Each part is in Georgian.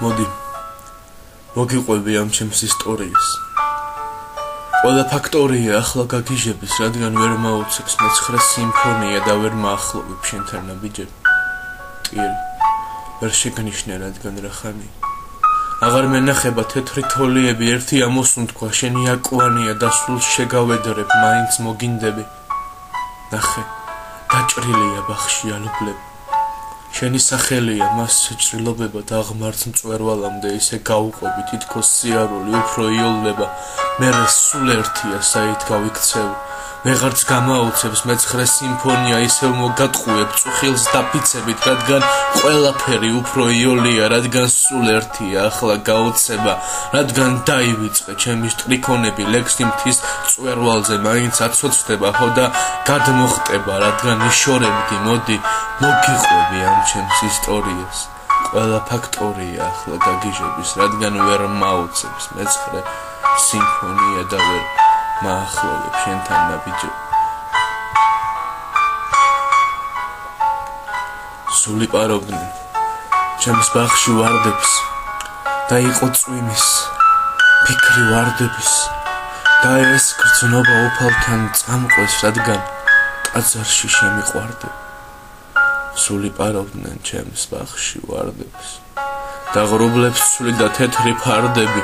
მოდი მოგიყვები ამ ჩემს ისტორიას. ყველა ფაქტორია ახლა გაგიჟების, რადგან ვერ მაუცებს მეცხრე სიმფონია და ვერ მაახლოვებ შენთან ნაბიჯები. ტირი ვერ შეგნიშნე, რადგან რა ხანი აღარ მენახება თეთრი თოლიები, ერთი ამოსუნთქვა შენი აკვანია და სულ შეგავედრებ, მაინც მოგინდები. ნახე, დაჭრილია ბახში ალუბლები. შენი სახელია მას შეჭრილობებად აღმართ მწვერვალამდე ისე გაუყვები, თითქოს სიარული უფრო იოლდება. მერე სულ ერთია საით გავიქცევ. ვეღარც გამაუცებს მეცხრე სიმფონია, ისევ მოგატყუებ წუხილს დაფიცებით, რადგან ყველაფერი უფრო იოლია, რადგან სულ ერთია ახლა გაუცება, რადგან დაივიწყე ჩემი შტრიქონები ლექსი მთის მწვერვალზე, მაინც აცოცხლდება ხო და გადმოხტება, რადგან იშორებდი, მოდი მოგიყვები ამ ჩემს ისტორიას. ყველა ფაქტორია ახლა გაგიჟების, რადგან ვერ მაუცებს მეცხრე სიმფონია და ვერ მაახლოვებ შენთან ნაბიჯები. სული პარობდნენ ჩემს ბახში ვარდებს და იყო წვიმის ფიქრი ვარდების და ეს გრძნობა უფალთან წამყვეს, რადგან ტაძარში შემიყვარდები. სული პარობდნენ ჩემს ბახში ვარდებს და ღრუბლებს ცვლიდა თეთრი ფარდები.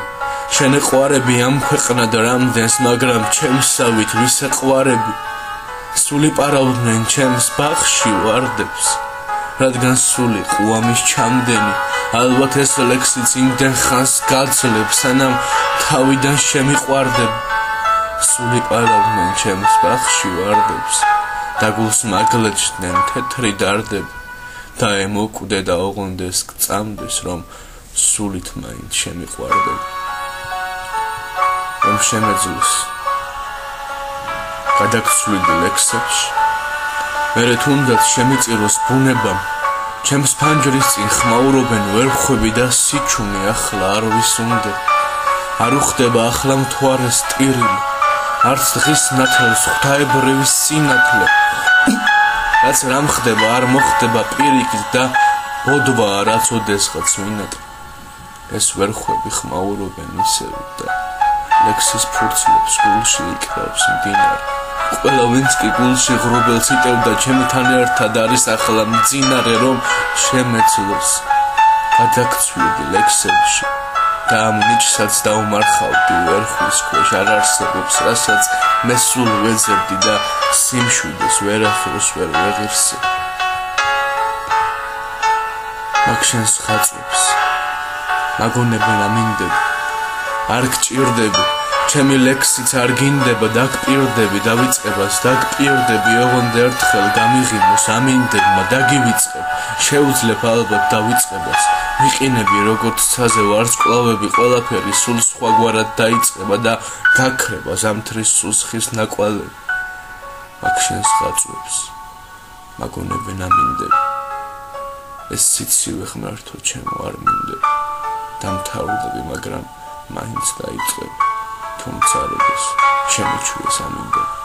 შენ ეყვარები ამ ქვეყნად რამდენს, მაგრამ ჩემსავით ვის ეყვარები. სული პარავდნენ ჩემს ბახში ვარდებს, რადგან სული ყუამის ჩამდენი, ალბათ ეს ლექსიც იმდენ ხანს გაძლებს, სანამ თავიდან შემიყვარდები. სული პარავდნენ ჩემს ბახში ვარდებს და გულს მაგლეჭდნენ თეთრი დარდები და ემოკვდე და ოღონდეს გწამდეს, რომ სულით მაინც შემიყვარდები. რომ შემეძლოს გადაგცვლიდი ლექსებში, მერე თუნდაც შემიწიროს ბუნებამ, ჩემს ფანჯრის წინ ხმაურობენ ვერხვები და სიჩუმე ახლა არ ვისუნდე. არ უხდება ახლა მთვარეს ტირილი, არც დღის ნათელს ღვთაებრივი სინათლე. რაც რამ ხდება არ მოხდება პირიქით და ბოდვაა რაც ოდესღაც ვინატა. ეს ვერხვები ხმაურობენ ისევ და ლექსის ფურცლებს გულში იკრავს მდინარე. ყველა ვინც კი გულში ღრუბელს იტევდა ჩემთან ერთად არის ახლა მძინარე, რომ შემეძლოს გადაგცვლიდი ლექსებში და ამ ნიჭსაც დაუმარხავდი ვერხვის ქვეშ. არ არსებობს რასაც მე სულ ვეძებდი და სიმშვიდეს ვერაფერს ვერ ვეღირსე. მაგ შენს ხაწვებს მაგონებენ ამინდები, არ გჭირდები, ჩემი ლექსიც არ გინდება, დაგპირდები დავიწყებას, დაგპირდები ოღონდ ერთხელ გამიღიმოს ამინდებმა, დაგივიწყებ, შეუძლებ ალბათ დავიწყებას, ვიყინები როგორც ცაზე ვარსკვლავები, ყველაფერი სულ სხვაგვარად დაიწყება და გაქრება ზამთრის სუსხის ნაკვალები. მაგ შენს ხაწვებს მაგონებენ ამინდები, ეს სიცივე ღმერთო ჩემო არ მინდები, დამთავრდები, მაგრამ მაინც დაიწყებ, თუმცა როდეს შემიჩუეს ამინდები.